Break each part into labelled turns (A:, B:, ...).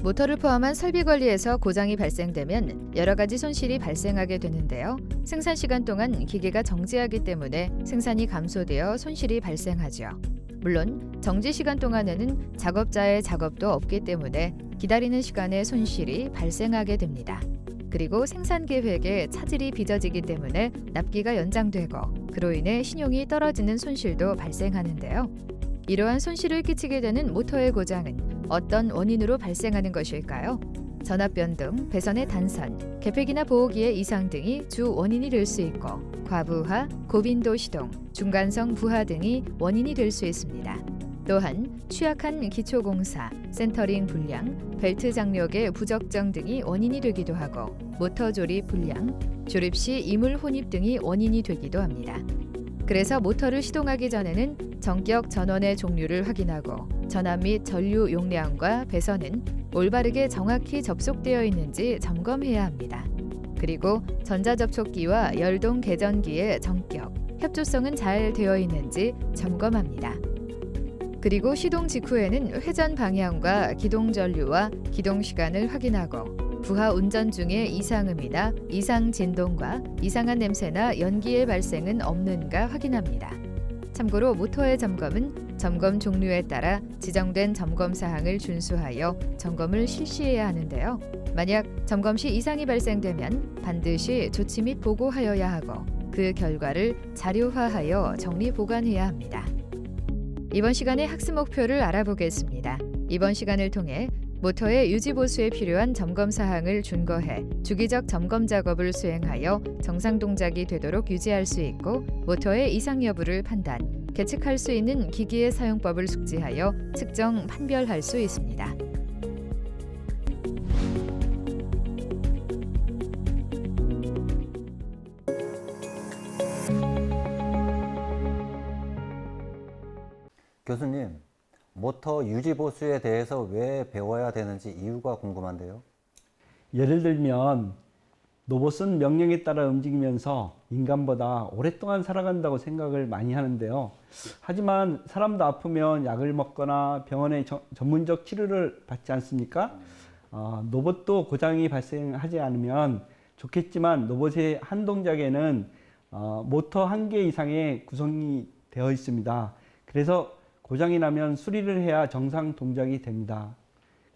A: 모터를 포함한 설비 관리에서 고장이 발생되면 여러 가지 손실이 발생하게 되는데요. 생산 시간 동안 기계가 정지하기 때문에 생산이 감소되어 손실이 발생하죠. 물론 정지 시간 동안에는 작업자의 작업도 없기 때문에 기다리는 시간에 손실이 발생하게 됩니다. 그리고 생산 계획에 차질이 빚어지기 때문에 납기가 연장되고 그로 인해 신용이 떨어지는 손실도 발생하는데요. 이러한 손실을 끼치게 되는 모터의 고장은 어떤 원인으로 발생하는 것일까요? 전압 변동, 배선의 단선, 계팩이나 보호기의 이상 등이 주 원인이 될 수 있고 과부하, 고빈도 시동, 중간성 부하 등이 원인이 될 수 있습니다. 또한 취약한 기초공사, 센터링 불량, 벨트 장력의 부적정 등이 원인이 되기도 하고 모터 조립 불량, 조립 시 이물 혼입 등이 원인이 되기도 합니다. 그래서 모터를 시동하기 전에는 전격 전원의 종류를 확인하고 전압 및 전류 용량과 배선은 올바르게 정확히 접속되어 있는지 점검해야 합니다. 그리고 전자접촉기와 열동 개전기의 전격, 협조성은 잘 되어 있는지 점검합니다. 그리고 시동 직후에는 회전 방향과 기동 전류와 기동 시간을 확인하고 부하 운전 중의 이상음이나 이상 진동과 이상한 냄새나 연기의 발생은 없는가 확인합니다. 참고로 모터의 점검은 점검 종류에 따라 지정된 점검 사항을 준수하여 점검을 실시해야 하는데요. 만약 점검 시 이상이 발생되면 반드시 조치 및 보고하여야 하고 그 결과를 자료화하여 정리 보관해야 합니다. 이번 시간의 학습 목표를 알아보겠습니다. 이번 시간을 통해 모터의 유지 보수에 필요한 점검 사항을 준거해 주기적 점검 작업을 수행하여 정상 동작이 되도록 유지할 수 있고 모터의 이상 여부를 판단, 계측할 수 있는 기기의 사용법을 숙지하여 측정, 판별할 수 있습니다.
B: 교수님, 모터 유지 보수에 대해서 왜 배워야 되는지 이유가 궁금한데요.
C: 예를 들면 로봇은 명령에 따라 움직이면서 인간보다 오랫동안 살아간다고 생각을 많이 하는데요. 하지만 사람도 아프면 약을 먹거나 병원의 전문적 치료를 받지 않습니까? 로봇도 고장이 발생하지 않으면 좋겠지만 로봇의 한 동작에는 모터 1개 이상의 구성이 되어 있습니다. 그래서 고장이 나면 수리를 해야 정상 동작이 됩니다.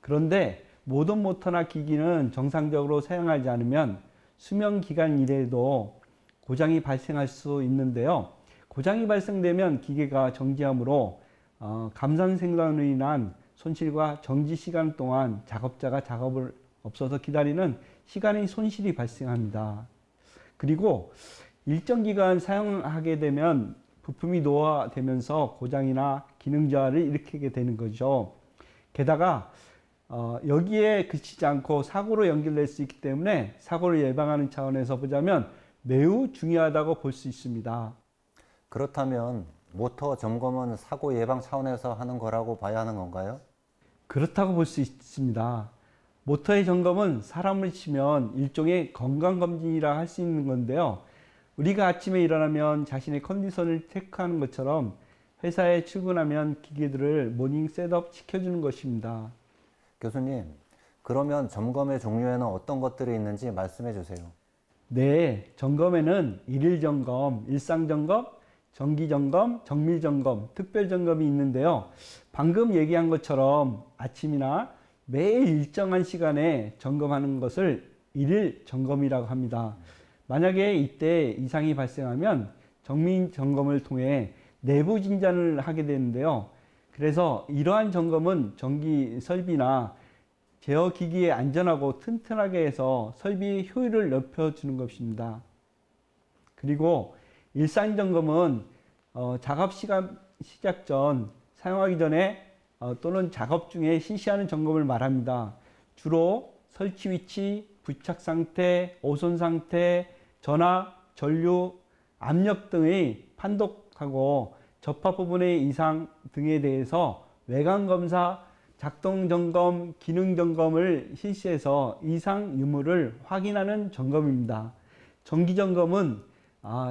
C: 그런데 모든 모터나 기기는 정상적으로 사용하지 않으면 수명 기간 이래에도 고장이 발생할 수 있는데요. 고장이 발생되면 기계가 정지하므로 감산생산으로 인한 손실과 정지 시간 동안 작업자가 작업을 없어서 기다리는 시간의 손실이 발생합니다. 그리고 일정 기간 사용하게 되면 부품이 노화되면서 고장이나 기능 저하를 일으키게 되는 거죠. 게다가 여기에 그치지 않고 사고로 연결될 수 있기 때문에 사고를 예방하는 차원에서 보자면 매우 중요하다고 볼 수 있습니다.
B: 그렇다면 모터 점검은 사고 예방 차원에서 하는 거라고 봐야 하는 건가요?
C: 그렇다고 볼 수 있습니다. 모터의 점검은 사람을 치면 일종의 건강검진이라 할 수 있는 건데요. 우리가 아침에 일어나면 자신의 컨디션을 체크하는 것처럼 회사에 출근하면 기계들을 모닝 셋업 시켜주는 것입니다.
B: 교수님, 그러면 점검의 종류에는 어떤 것들이 있는지 말씀해 주세요.
C: 네, 점검에는 일일 점검, 일상 점검, 정기 점검, 정밀 점검, 특별 점검이 있는데요. 방금 얘기한 것처럼 아침이나 매일 일정한 시간에 점검하는 것을 일일 점검이라고 합니다. 만약에 이때 이상이 발생하면 정밀 점검을 통해 내부 진단을 하게 되는데요. 그래서 이러한 점검은 전기 설비나 제어 기기에 안전하고 튼튼하게 해서 설비의 효율을 높여주는 것입니다. 그리고 일상 점검은 작업 시간 시작 전, 사용하기 전에 또는 작업 중에 실시하는 점검을 말합니다. 주로 설치 위치, 부착 상태, 오손 상태, 전압, 전류, 압력 등의 판독하고 접합 부분의 이상 등에 대해서 외관 검사, 작동 점검, 기능 점검을 실시해서 이상 유무를 확인하는 점검입니다. 정기 점검은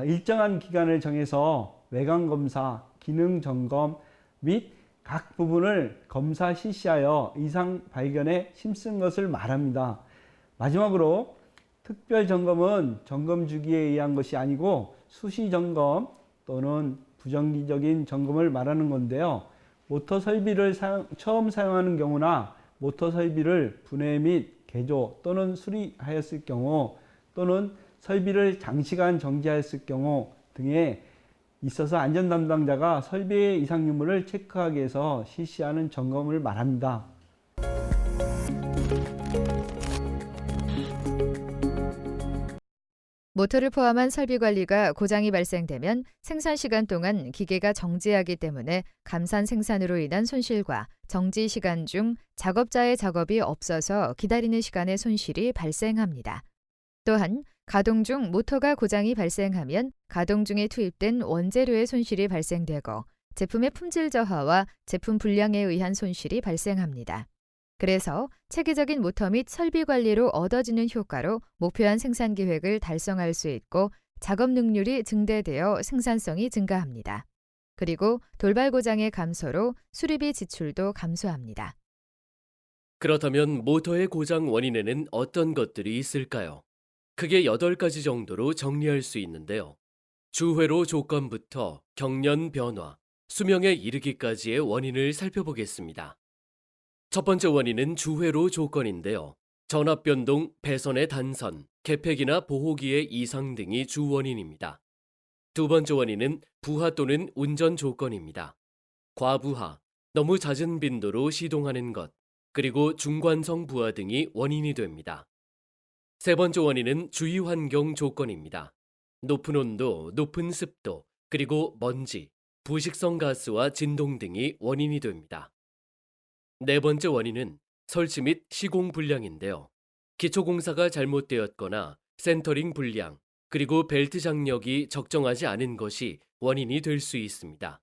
C: 일정한 기간을 정해서 외관 검사, 기능 점검 및 각 부분을 검사 실시하여 이상 발견에 힘쓴 것을 말합니다. 마지막으로 특별 점검은 점검 주기에 의한 것이 아니고 수시 점검 또는 부정기적인 점검을 말하는 건데요. 모터 설비를 처음 사용하는 경우나 모터 설비를 분해 및 개조 또는 수리하였을 경우 또는 설비를 장시간 정지하였을 경우 등에 있어서 안전 담당자가 설비의 이상 유무를 체크하기 위해서 실시하는 점검을 말합니다.
A: 모터를 포함한 설비 관리가 고장이 발생되면 생산 시간 동안 기계가 정지하기 때문에 감산 생산으로 인한 손실과 정지 시간 중 작업자의 작업이 없어서 기다리는 시간의 손실이 발생합니다. 또한 가동 중 모터가 고장이 발생하면 가동 중에 투입된 원재료의 손실이 발생되고 제품의 품질 저하와 제품 불량에 의한 손실이 발생합니다. 그래서 체계적인 모터 및 설비 관리로 얻어지는 효과로 목표한 생산 계획을 달성할 수 있고 작업 능률이 증대되어 생산성이 증가합니다. 그리고 돌발 고장의 감소로 수리비 지출도 감소합니다.
D: 그렇다면 모터의 고장 원인에는 어떤 것들이 있을까요? 크게 8가지 정도로 정리할 수 있는데요. 주회로 조건부터 경련 변화, 수명에 이르기까지의 원인을 살펴보겠습니다. 첫 번째 원인은 주회로 조건인데요. 전압 변동, 배선의 단선, 개폐기나 보호기의 이상 등이 주 원인입니다. 두 번째 원인은 부하 또는 운전 조건입니다. 과부하, 너무 잦은 빈도로 시동하는 것, 그리고 중관성 부하 등이 원인이 됩니다. 세 번째 원인은 주위 환경 조건입니다. 높은 온도, 높은 습도, 그리고 먼지, 부식성 가스와 진동 등이 원인이 됩니다. 네 번째 원인은 설치 및 시공 불량인데요. 기초공사가 잘못되었거나 센터링 불량, 그리고 벨트 장력이 적정하지 않은 것이 원인이 될 수 있습니다.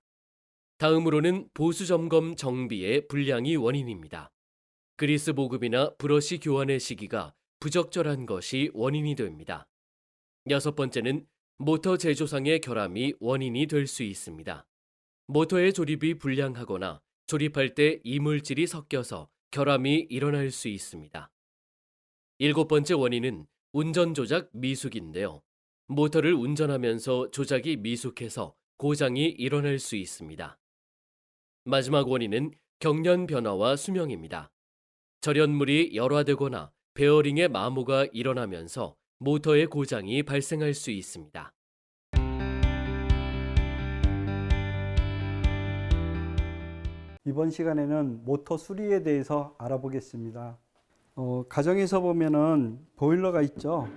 D: 다음으로는 보수 점검 정비의 불량이 원인입니다. 그리스 보급이나 브러쉬 교환의 시기가 부적절한 것이 원인이 됩니다. 여섯 번째는 모터 제조상의 결함이 원인이 될 수 있습니다. 모터의 조립이 불량하거나 조립할 때 이물질이 섞여서 결함이 일어날 수 있습니다. 일곱 번째 원인은 운전 조작 미숙인데요. 모터를 운전하면서 조작이 미숙해서 고장이 일어날 수 있습니다. 마지막 원인은 경련 변화와 수명입니다. 절연물이 열화되거나 베어링의 마모가 일어나면서 모터의 고장이 발생할 수 있습니다.
C: 이번 시간에는 모터 수리에 대해서 알아보겠습니다. 가정에서 보면은 보일러가 있죠.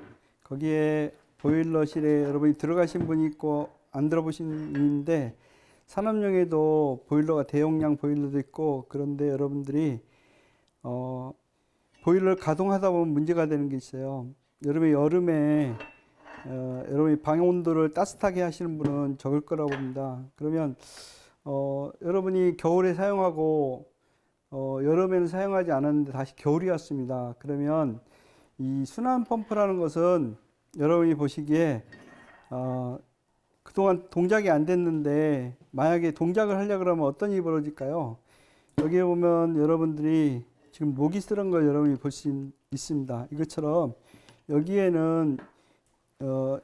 C: 거기에 보일러실에 여러분이 들어가신 분이 있고 안 들어보신 분이 있는데 산업용에도 보일러가 대용량 보일러도 있고 그런데 여러분들이 보일러를 가동하다 보면 문제가 되는 게 있어요. 여름에 여러분이 방 온도를 따뜻하게 하시는 분은 적을 거라고 봅니다. 그러면 여러분이 겨울에 사용하고 여름에는 사용하지 않았는데 다시 겨울이 왔습니다. 그러면 이 순환 펌프라는 것은 여러분이 보시기에 그동안 동작이 안 됐는데 만약에 동작을 하려고 그러면 어떤 일이 벌어질까요? 여기에 보면 여러분들이 지금 녹이 쓰는 걸 여러분이 볼 수 있습니다. 이것처럼 여기에는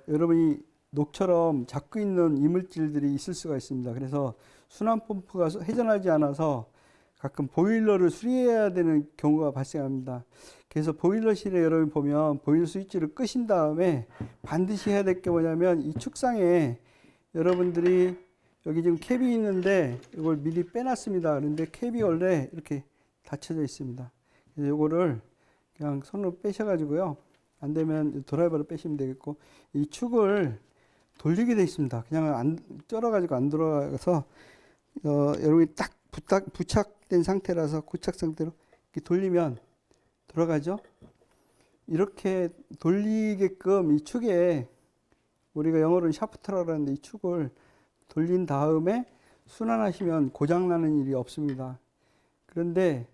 C: 여러분이 녹처럼 잡고 있는 이물질들이 있을 수가 있습니다. 그래서 순환 펌프가 회전하지 않아서 가끔 보일러를 수리해야 되는 경우가 발생합니다. 그래서 보일러실에 여러분 보면 보일러 스위치를 끄신 다음에 반드시 해야 될 게 뭐냐면 이 축상에 여러분들이 여기 지금 캡이 있는데 이걸 미리 빼놨습니다. 그런데 캡이 원래 이렇게 닫혀져 있습니다. 그래서 이거를 그냥 손으로 빼셔가지고요. 안 되면 드라이버를 빼시면 되겠고 이 축을 돌리게 되어 있습니다. 그냥 쩔어가지고 안 들어가서 여러분이 딱 부착된 상태라서 고착 상태로 이렇게 돌리면 들어가죠. 이렇게 돌리게끔 이 축에 우리가 영어로는 샤프트라고 하는데 이 축을 돌린 다음에 순환하시면 고장나는 일이 없습니다. 그런데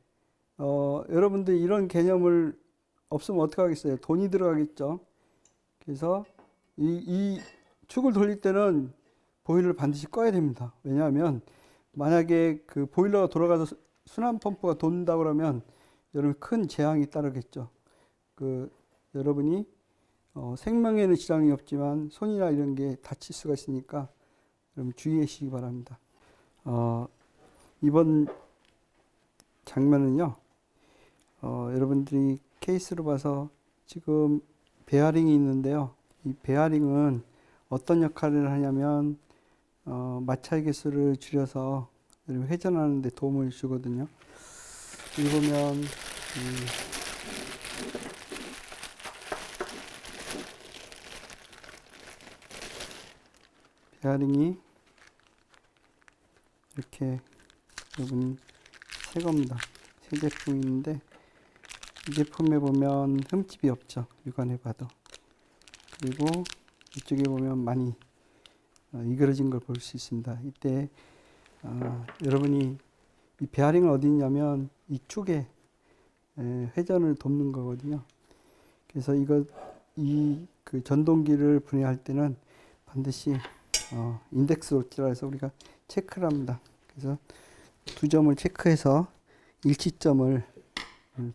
C: 여러분들 이런 개념을 없으면 어떻게 하겠어요? 돈이 들어가겠죠. 그래서 이 축을 돌릴 때는 보일러를 반드시 꺼야 됩니다. 왜냐하면
E: 만약에 그 보일러가 돌아가서 순환 펌프가 돈다 그러면 여러분 큰 재앙이 따르겠죠. 그 여러분이 생명에는 지장이 없지만 손이나 이런 게 다칠 수가 있으니까 여러분 주의하시기 바랍니다. 이번 장면은요, 여러분들이 케이스로 봐서 지금 베어링이 있는데요. 이 베어링은 어떤 역할을 하냐면 마찰 개수를 줄여서 회전하는 데 도움을 주거든요. 여기 보면 베어링이 이렇게 여러분 새 겁니다. 새 제품이 있는데 이 제품에 보면 흠집이 없죠. 육안에 봐도. 그리고 이쪽에 보면 많이 이그러진 걸 볼 수 있습니다. 이때 여러분이 이 베어링은 어디 있냐면 이 축에 회전을 돕는 거거든요. 그래서 그 전동기를 분해할 때는 반드시 인덱스 롯이라 해서 우리가 체크를 합니다. 그래서 두 점을 체크해서 일치점을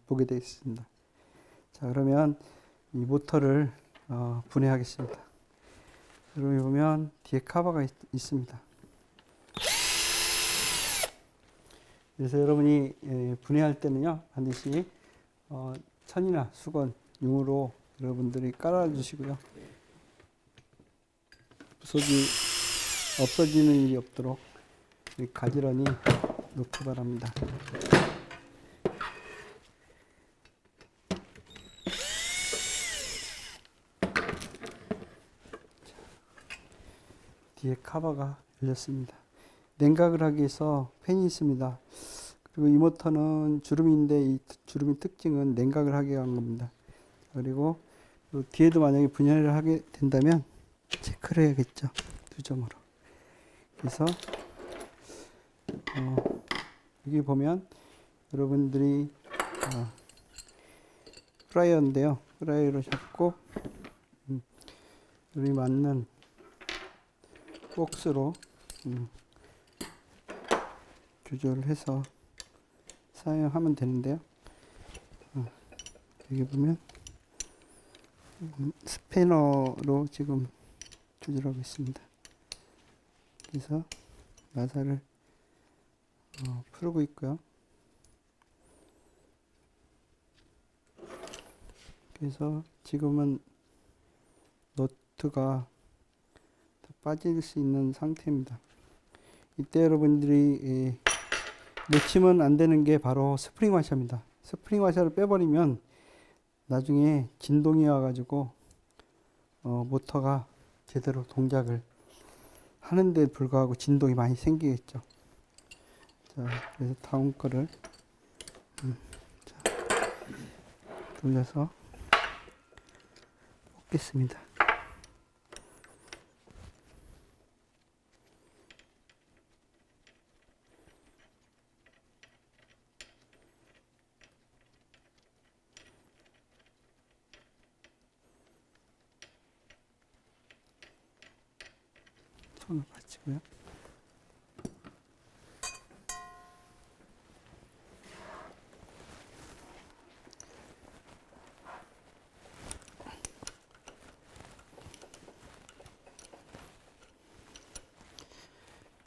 E: 보게 되어 있습니다. 자, 그러면 이 모터를 분해하겠습니다. 여러분이 보면 뒤에 카바가 있습니다. 그래서 여러분이 분해할 때는요, 반드시 천이나 수건, 융으로 여러분들이 깔아주시고요. 부속이 없어지는 일이 없도록 가지런히 놓기 바랍니다. 뒤에 카바가 열렸습니다. 냉각을 하기 위해서 팬이 있습니다. 그리고 이 모터는 주름인데 이 주름의 특징은 냉각을 하게 한 겁니다. 그리고 뒤에도 만약에 분해를 하게 된다면 체크를 해야겠죠. 두 점으로. 그래서 여기 보면 여러분들이 프라이어인데요. 프라이어로 잡고 여기 맞는 복스로 조절을 해서 사용하면 되는데요. 여기 보면 스패너로 지금 조절하고 있습니다. 그래서 나사를 풀고 있고요. 그래서 지금은 너트가 빠질 수 있는 상태입니다. 이때 여러분들이 놓치면 안 되는 게 바로 스프링 와셔입니다. 스프링 와셔를 빼버리면 나중에 진동이 와가지고 모터가 제대로 동작을 하는데 불구하고 진동이 많이 생기겠죠. 자, 그래서 다음 거를 자, 돌려서 뽑겠습니다. 손을 받치고요.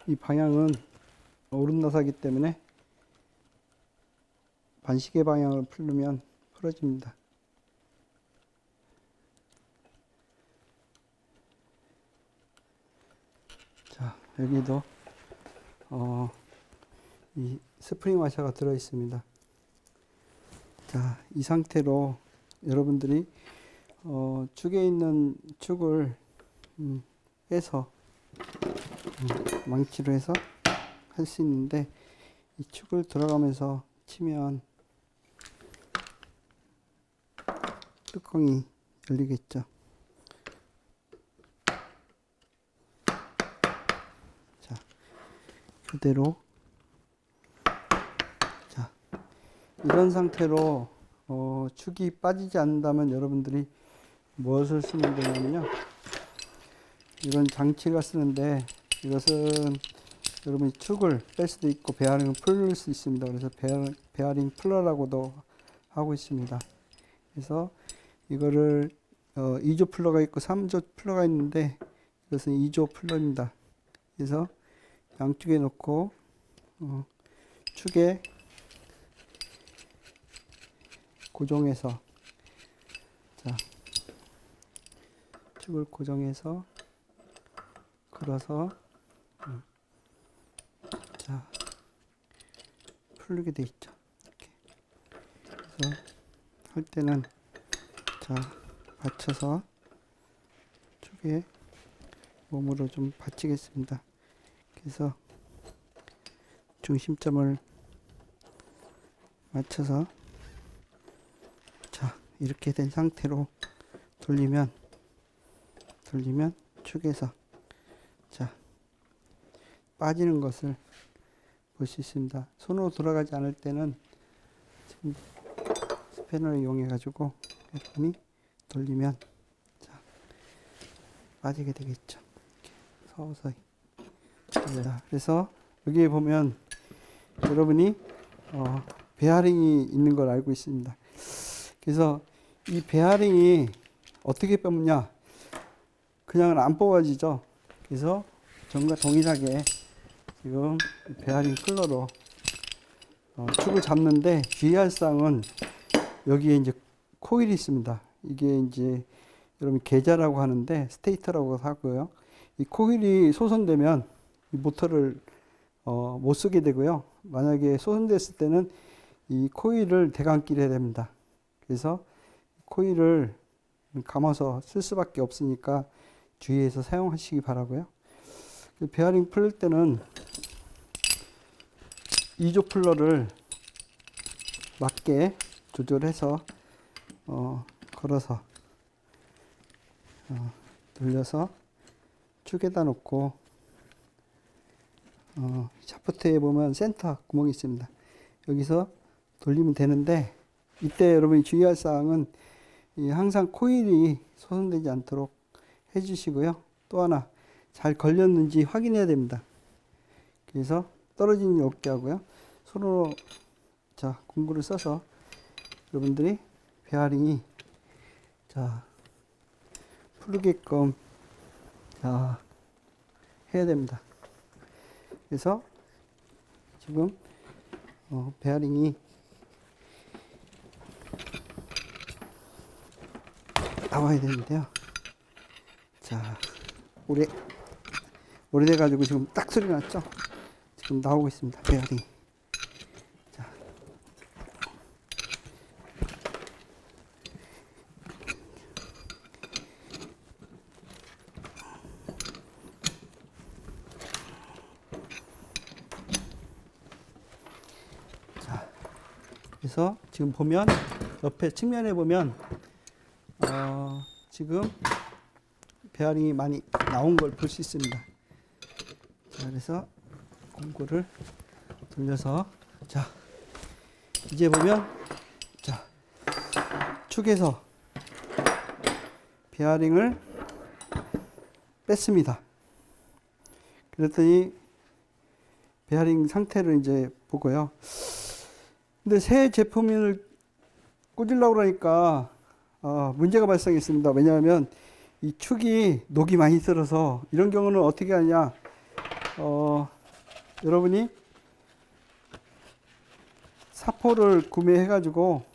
E: 이 방향은 오른나사기 때문에 반시계 방향을 풀면 풀어집니다. 자, 여기도 이 스프링 와셔가 들어 있습니다. 자, 이 상태로 여러분들이 축에 있는 축을 해서 망치로 해서 할 수 있는데, 이 축을 들어가면서 치면 뚜껑이 열리겠죠. 자, 그대로. 자, 이런 상태로 축이 빠지지 않는다면 여러분들이 무엇을 쓰면 되냐면요, 이런 장치가 쓰는데, 이것은 여러분이 축을 뺄 수도 있고 베어링을 풀 수 있습니다. 그래서 베어링 풀러라고도 하고 있습니다. 그래서 이거를 2조 풀러가 있고 3조 풀러가 있는데 이것은 2조 풀러입니다. 그래서 양쪽에 놓고 축에 고정해서 자 축을 고정해서 걸어서 자 풀리게 돼 있죠. 이렇게. 그래서 할 때는 자 받쳐서 축에 몸으로 좀 받치겠습니다. 그래서 중심점을 맞춰서 자 이렇게 된 상태로 돌리면 축에서 자 빠지는 것을 볼 수 있습니다. 손으로 돌아가지 않을 때는 지금 스패너를 이용해 가지고 여러분이 돌리면 자 빠지게 되겠죠. 이렇게 서서히. 자, 그래서 여기에 보면 여러분이 베어링이 있는 걸 알고 있습니다. 그래서 이 베어링이 어떻게 뽑냐? 그냥은 안 뽑아지죠. 그래서 전과 동일하게 지금 베어링 풀러로 축을 잡는데 주의할 사항은 여기에 이제 코일이 있습니다. 이게 이제 여러분 계자라고 하는데 스테이터라고 하고요. 이 코일이 소선되면 이 모터를 못 쓰게 되고요. 만약에 소선됐을 때는 이 코일을 대감기를 해야 됩니다. 그래서 코일을 감아서 쓸 수밖에 없으니까 주의해서 사용하시기 바라고요. 베어링 풀 때는 2조 풀러를 맞게 조절해서 걸어서 돌려서 축에다 놓고 샤프트에 보면 센터 구멍이 있습니다. 여기서 돌리면 되는데 이때 여러분이 주의할 사항은 항상 코일이 소선되지 않도록 해주시고요. 또 하나 잘 걸렸는지 확인해야 됩니다. 그래서 떨어지는 일 없게 하고요. 손으로 자 공구를 써서 여러분들이 베어링이 자 풀리게끔 자 해야 됩니다. 그래서 지금 베어링이 나와야 되는데요. 자 오래돼 가지고 지금 딱 소리 났죠. 지금 나오고 있습니다. 베어링. 자. 자. 그래서 지금 보면 옆에 측면에 보면 지금 베어링이 많이 나온 걸 볼 수 있습니다. 자, 그래서 공구를 돌려서 자 이제 보면 자 축에서 베어링을 뺐습니다. 그랬더니 베어링 상태를 이제 보고요. 근데 새 제품을 꽂으려고 그러니까 문제가 발생했습니다. 왜냐하면 이 축이 녹이 많이 들어서 이런 경우는 어떻게 하냐? 여러분이 사포를 구매해 가지고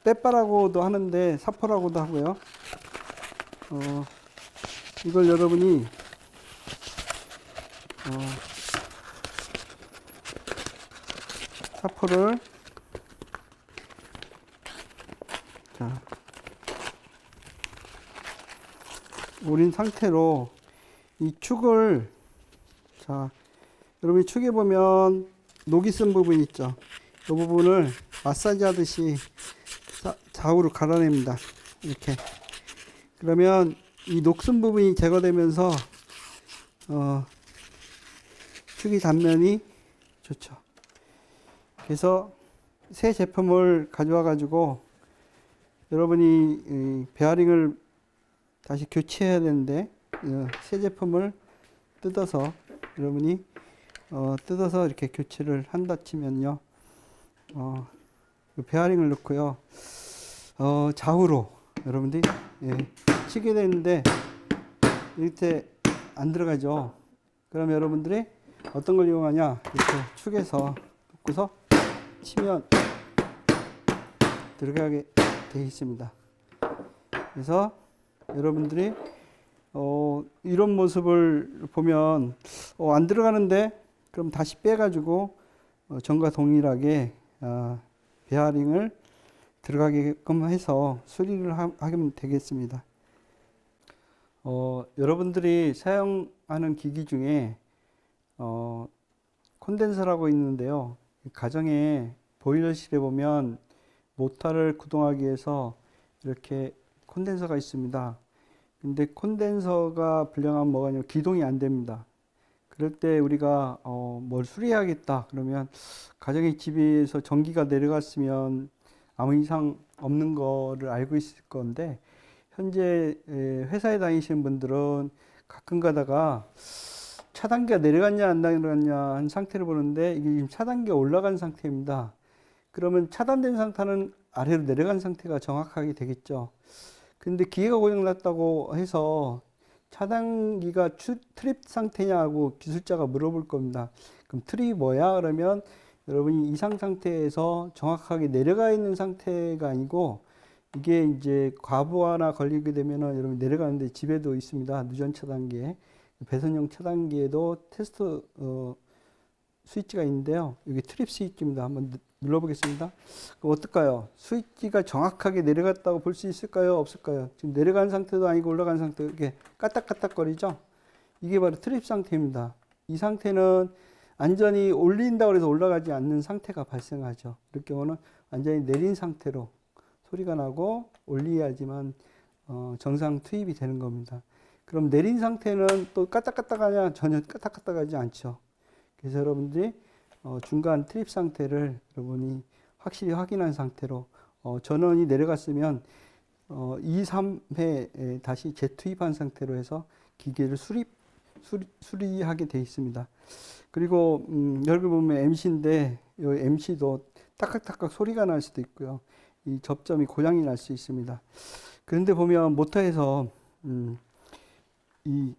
E: 빼빠라고도 하는데 사포라고도 하고요. 이걸 여러분이 사포를 자 우린 상태로 이 축을 자 여러분이 축에 보면 녹이 쓴 부분이 있죠. 이 부분을 마사지 하듯이 좌우로 갈아냅니다. 이렇게 그러면 이 녹슨 부분이 제거되면서 축이 단면이 좋죠. 그래서 새 제품을 가져와 가지고 여러분이 베어링을 다시 교체해야 되는데 새 제품을 뜯어서 여러분이 뜯어서 이렇게 교체를 한다 치면요. 베어링을 넣고요. 좌우로 여러분들이 치게 되는데 이렇게 안 들어가죠. 그럼 여러분들이 어떤 걸 이용하냐? 이렇게 축에서 놓고서 치면 들어가게 되어 있습니다. 그래서 여러분들이 이런 모습을 보면 안 들어가는데 그럼 다시 빼가지고 전과 동일하게 베어링을 들어가게끔 해서 수리를 하면 되겠습니다. 여러분들이 사용하는 기기 중에 콘덴서라고 있는데요. 가정에 보일러실에 보면 모터를 구동하기 위해서 이렇게 콘덴서가 있습니다. 근데 콘덴서가 불량하면 뭐가 아니면 기동이 안 됩니다. 그럴 때 우리가 뭘 수리해야겠다 그러면 가정의 집에서 전기가 내려갔으면 아무 이상 없는 거를 알고 있을 건데 현재 회사에 다니시는 분들은 가끔 가다가 차단기가 내려갔냐 안 내려갔냐 한 상태를 보는데 이게 지금 차단기가 올라간 상태입니다. 그러면 차단된 상태는 아래로 내려간 상태가 정확하게 되겠죠. 근데 기계가 고장났다고 해서 차단기가 트립 상태냐고 기술자가 물어볼 겁니다. 그럼 트립이 뭐야? 그러면 여러분이 이상 상태에서 정확하게 내려가 있는 상태가 아니고 이게 이제 과부하나 걸리게 되면은 여러분 내려가는데 집에도 있습니다. 누전 차단기에 배선형 차단기에도 테스트 스위치가 있는데요. 여기 트립 스위치입니다. 한번 눌러보겠습니다. 그럼 어떨까요? 스위치가 정확하게 내려갔다고 볼 수 있을까요? 없을까요? 지금 내려간 상태도 아니고 올라간 상태 이렇게 까딱까딱거리죠? 이게 바로 트립 상태입니다. 이 상태는 완전히 올린다고 해서 올라가지 않는 상태가 발생하죠. 이럴 경우는 완전히 내린 상태로 소리가 나고 올려야지만 정상 투입이 되는 겁니다. 그럼 내린 상태는 또 까딱까딱하냐? 전혀 까딱까딱하지 않죠. 그래서 여러분들이 중간 트립 상태를 여러분이 확실히 확인한 상태로 전원이 내려갔으면 2, 3회 다시 재투입한 상태로 해서 기계를 수리하게 되어 있습니다. 그리고 여기 보면 MC인데 이 MC도 딱딱딱딱 소리가 날 수도 있고요. 이 접점이 고장이 날 수 있습니다. 그런데 보면 모터에서 이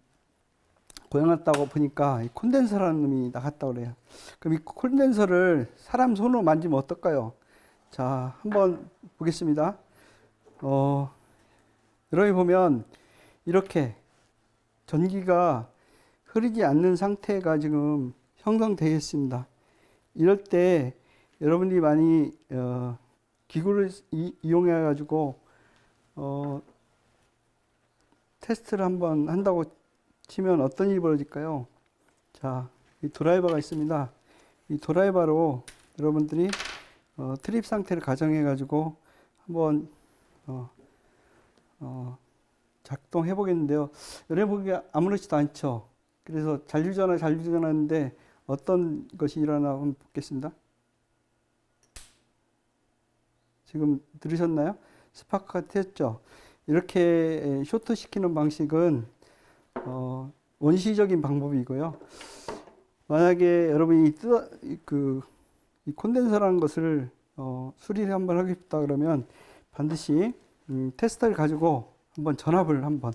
E: 고장났다고 보니까 콘덴서라는 놈이 나갔다고 그래요. 그럼 이 콘덴서를 사람 손으로 만지면 어떨까요? 자, 한번 보겠습니다. 여러분이 보면 이렇게 전기가 흐르지 않는 상태가 지금 형성되어 있습니다. 이럴 때 여러분들이 많이 기구를 이용해 가지고 테스트를 한번 한다고 치면 어떤 일이 벌어질까요? 자, 이 드라이버가 있습니다. 이 드라이버로 여러분들이 트립 상태를 가정해 가지고 한번 작동해 보겠는데요. 여러분 보기가 아무렇지도 않죠. 그래서 잔류전하는데 어떤 것이 일어나 한번 보겠습니다. 지금 들으셨나요? 스파크가 튀었죠. 이렇게 쇼트 시키는 방식은 원시적인 방법이고요. 만약에 여러분이 이 콘덴서라는 것을 수리를 한번 하겠다 그러면 반드시 테스터를 가지고 한번 전압을 한번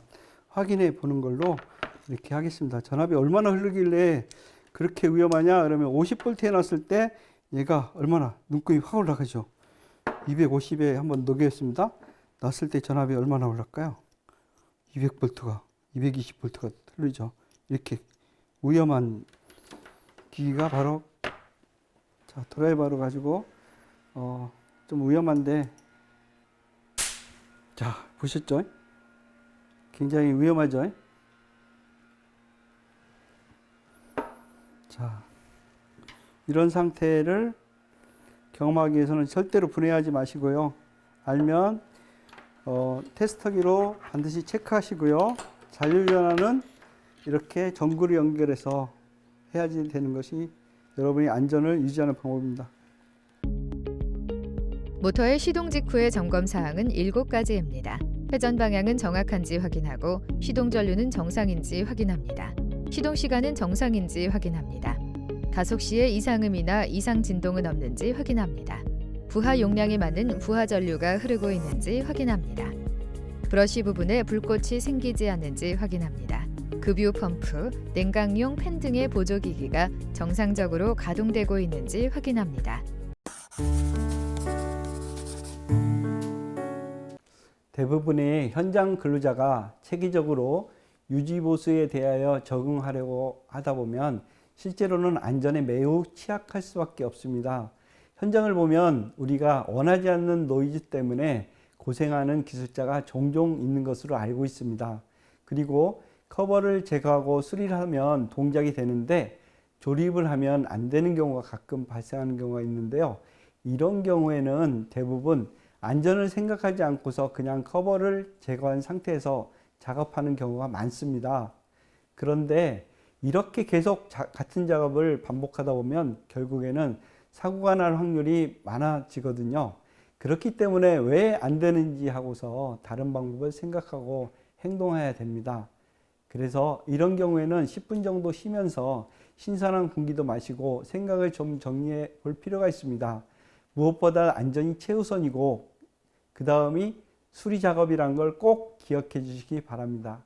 E: 확인해 보는 걸로 이렇게 하겠습니다. 전압이 얼마나 흐르길래 그렇게 위험하냐 그러면 50V 해놨을 때 얘가 얼마나 눈금이 확 올라가죠. 250에 한번 녹였습니다. 놨을 때 전압이 얼마나 올랐을까요? 200V가 220V가 흐르죠. 이렇게 위험한 기기가 바로 자, 드라이버로 가지고 좀 위험한데 자, 보셨죠? 굉장히 위험하죠? 자, 이런 상태를 경험하기 위해서는 절대로 분해하지 마시고요. 알면 테스터기로 반드시 체크하시고요. 잔류전환은 이렇게 전구를 연결해서 해야지 되는 것이 여러분의 안전을 유지하는 방법입니다.
A: 모터의 시동 직후의 점검 사항은 7가지입니다. 회전 방향은 정확한지 확인하고 시동 전류는 정상인지 확인합니다. 시동 시간은 정상인지 확인합니다. 가속 시에 이상음이나 이상 진동은 없는지 확인합니다. 부하 용량에 맞는 부하 전류가 흐르고 있는지 확인합니다. 브러쉬 부분에 불꽃이 생기지 않는지 확인합니다. 급유 펌프, 냉각용 팬 등의 보조기기가 정상적으로 가동되고 있는지 확인합니다.
C: 대부분의 현장 근로자가 체계적으로 유지보수에 대하여 적응하려고 하다 보면 실제로는 안전에 매우 취약할 수밖에 없습니다. 현장을 보면 우리가 원하지 않는 노이즈 때문에 고생하는 기술자가 종종 있는 것으로 알고 있습니다. 그리고 커버를 제거하고 수리를 하면 동작이 되는데 조립을 하면 안 되는 경우가 가끔 발생하는 경우가 있는데요. 이런 경우에는 대부분 안전을 생각하지 않고서 그냥 커버를 제거한 상태에서 작업하는 경우가 많습니다. 그런데 이렇게 계속 같은 작업을 반복하다 보면 결국에는 사고가 날 확률이 많아지거든요. 그렇기 때문에 왜 안 되는지 하고서 다른 방법을 생각하고 행동해야 됩니다. 그래서 이런 경우에는 10분 정도 쉬면서 신선한 공기도 마시고 생각을 좀 정리해 볼 필요가 있습니다. 무엇보다 안전이 최우선이고 그 다음이 수리 작업이란 걸 꼭 기억해 주시기 바랍니다.